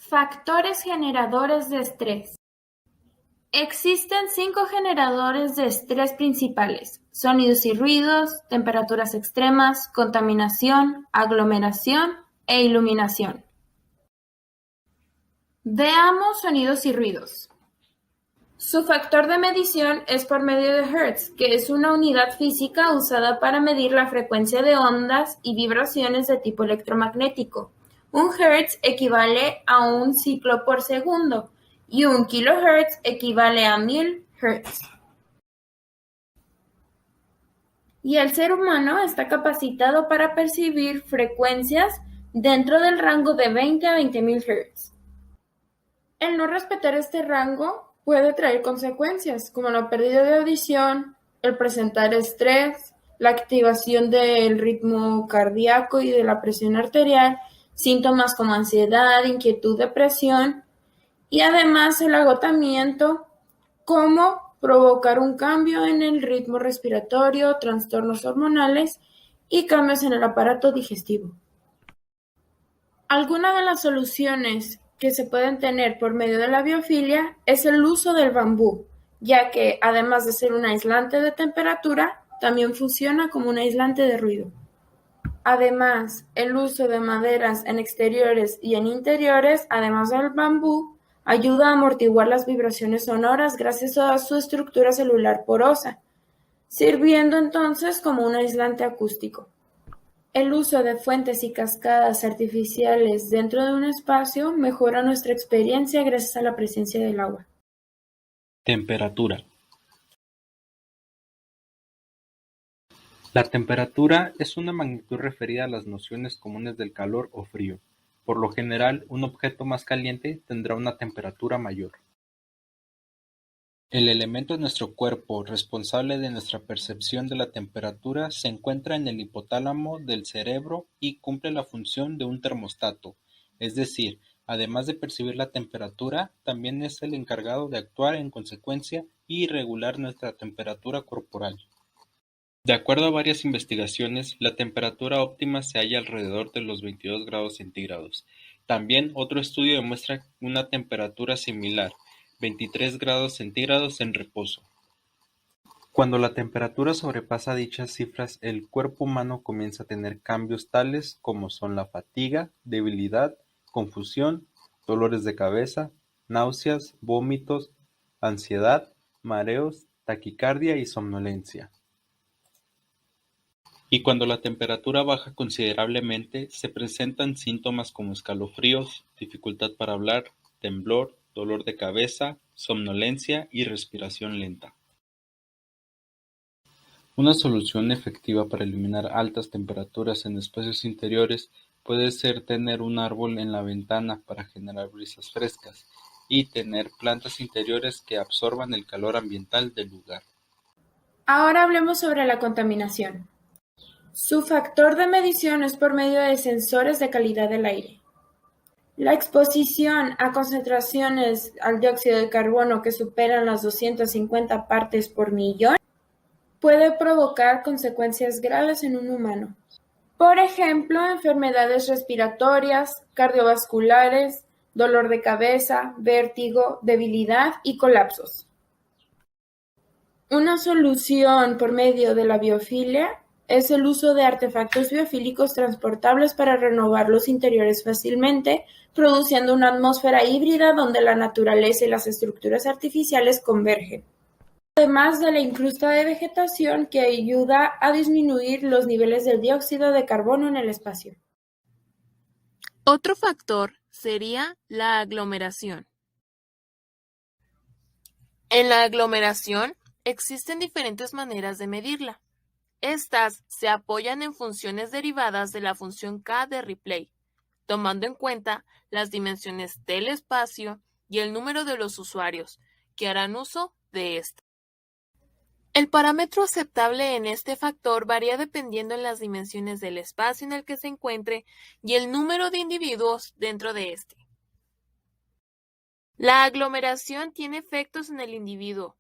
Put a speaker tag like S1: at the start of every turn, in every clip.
S1: Factores generadores de estrés. Existen 5 generadores de estrés principales: sonidos y ruidos, temperaturas extremas, contaminación, aglomeración e iluminación. Veamos sonidos y ruidos. Su factor de medición es por medio de Hertz, que es una unidad física usada para medir la frecuencia de ondas y vibraciones de tipo electromagnético. Un Hertz equivale a un ciclo por segundo y un kilohertz equivale a 1000 Hertz. Y el ser humano está capacitado para percibir frecuencias dentro del rango de 20 a 20.000 Hz. El no respetar este rango puede traer consecuencias como la pérdida de audición, el presentar estrés, la activación del ritmo cardíaco y de la presión arterial, síntomas como ansiedad, inquietud, depresión y además el agotamiento, como provocar un cambio en el ritmo respiratorio, trastornos hormonales y cambios en el aparato digestivo. Algunas de las soluciones que se pueden tener por medio de la biofilia es el uso del bambú, ya que además de ser un aislante de temperatura, también funciona como un aislante de ruido. Además, el uso de maderas en exteriores y en interiores, además del bambú, ayuda a amortiguar las vibraciones sonoras gracias a su estructura celular porosa, sirviendo entonces como un aislante acústico. El uso de fuentes y cascadas artificiales dentro de un espacio mejora nuestra experiencia gracias a la presencia del agua.
S2: Temperatura. La temperatura es una magnitud referida a las nociones comunes del calor o frío. Por lo general, un objeto más caliente tendrá una temperatura mayor. El elemento en nuestro cuerpo responsable de nuestra percepción de la temperatura se encuentra en el hipotálamo del cerebro y cumple la función de un termostato, es decir, además de percibir la temperatura, también es el encargado de actuar en consecuencia y regular nuestra temperatura corporal. De acuerdo a varias investigaciones, la temperatura óptima se halla alrededor de los 22 grados centígrados. También otro estudio demuestra una temperatura similar, 23 grados centígrados en reposo. Cuando la temperatura sobrepasa dichas cifras, el cuerpo humano comienza a tener cambios tales como son la fatiga, debilidad, confusión, dolores de cabeza, náuseas, vómitos, ansiedad, mareos, taquicardia y somnolencia. Y cuando la temperatura baja considerablemente, se presentan síntomas como escalofríos, dificultad para hablar, temblor, dolor de cabeza, somnolencia y respiración lenta. Una solución efectiva para eliminar altas temperaturas en espacios interiores puede ser tener un árbol en la ventana para generar brisas frescas y tener plantas interiores que absorban el calor ambiental del lugar.
S1: Ahora hablemos sobre la contaminación. Su factor de medición es por medio de sensores de calidad del aire. La exposición a concentraciones al dióxido de carbono que superan las 250 partes por millón puede provocar consecuencias graves en un humano. Por ejemplo, enfermedades respiratorias, cardiovasculares, dolor de cabeza, vértigo, debilidad y colapsos. Una solución por medio de la biofilia es el uso de artefactos biofílicos transportables para renovar los interiores fácilmente, produciendo una atmósfera híbrida donde la naturaleza y las estructuras artificiales convergen. Además de la incrusta de vegetación que ayuda a disminuir los niveles del dióxido de carbono en el espacio.
S3: Otro factor sería la aglomeración. En la aglomeración existen diferentes maneras de medirla. Estas se apoyan en funciones derivadas de la función K de Ripley, tomando en cuenta las dimensiones del espacio y el número de los usuarios que harán uso de este. El parámetro aceptable en este factor varía dependiendo en las dimensiones del espacio en el que se encuentre y el número de individuos dentro de este. La aglomeración tiene efectos en el individuo,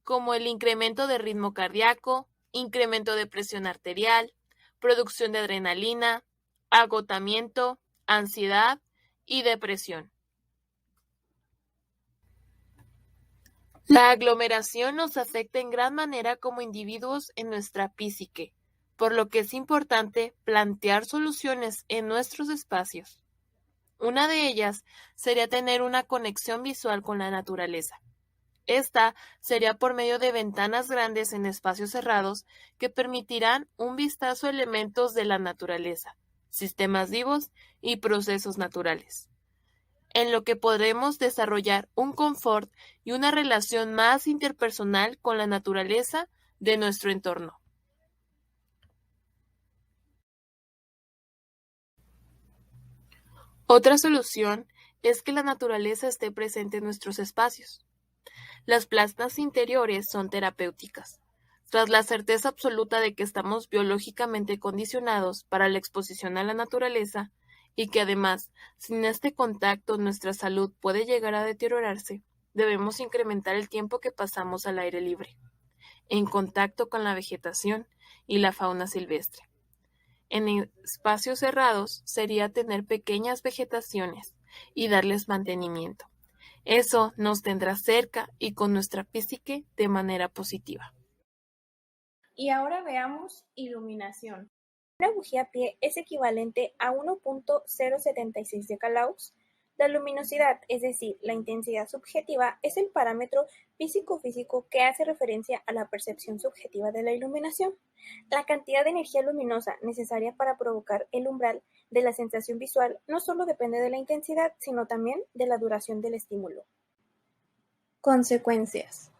S3: como el incremento de ritmo cardíaco, incremento de presión arterial, producción de adrenalina, agotamiento, ansiedad y depresión. La aglomeración nos afecta en gran manera como individuos en nuestra psique, por lo que es importante plantear soluciones en nuestros espacios. Una de ellas sería tener una conexión visual con la naturaleza. Esta sería por medio de ventanas grandes en espacios cerrados que permitirán un vistazo a elementos de la naturaleza, sistemas vivos y procesos naturales, en lo que podremos desarrollar un confort y una relación más interpersonal con la naturaleza de nuestro entorno. Otra solución es que la naturaleza esté presente en nuestros espacios. Las plantas interiores son terapéuticas. Tras la certeza absoluta de que estamos biológicamente condicionados para la exposición a la naturaleza y que además, sin este contacto, nuestra salud puede llegar a deteriorarse, debemos incrementar el tiempo que pasamos al aire libre, en contacto con la vegetación y la fauna silvestre. En espacios cerrados sería tener pequeñas vegetaciones y darles mantenimiento. Eso nos tendrá cerca y con nuestra psique de manera positiva.
S1: Y ahora veamos iluminación.
S4: Una bujía a pie es equivalente a 1.076 decalaugs. La luminosidad, es decir, la intensidad subjetiva, es el parámetro físico-físico que hace referencia a la percepción subjetiva de la iluminación. La cantidad de energía luminosa necesaria para provocar el umbral de la sensación visual no solo depende de la intensidad, sino también de la duración del estímulo.
S1: Consecuencias.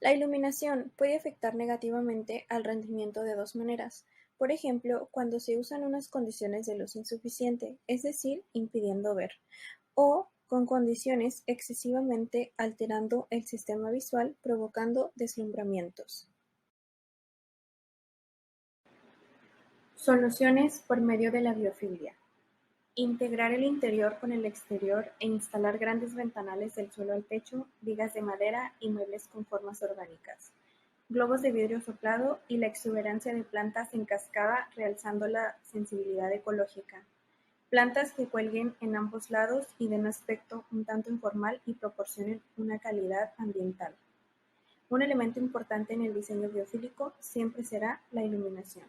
S1: La iluminación puede afectar negativamente al rendimiento de dos maneras. Por ejemplo, cuando se usan unas condiciones de luz insuficiente, es decir, impidiendo ver, o con condiciones excesivamente alterando el sistema visual, provocando deslumbramientos. Soluciones por medio de la biofilia. Integrar el interior con el exterior e instalar grandes ventanales del suelo al techo, vigas de madera y muebles con formas orgánicas. Globos de vidrio soplado y la exuberancia de plantas en cascada realzando la sensibilidad ecológica. Plantas que cuelguen en ambos lados y den aspecto un tanto informal y proporcionen una calidad ambiental. Un elemento importante en el diseño biofílico siempre será la iluminación.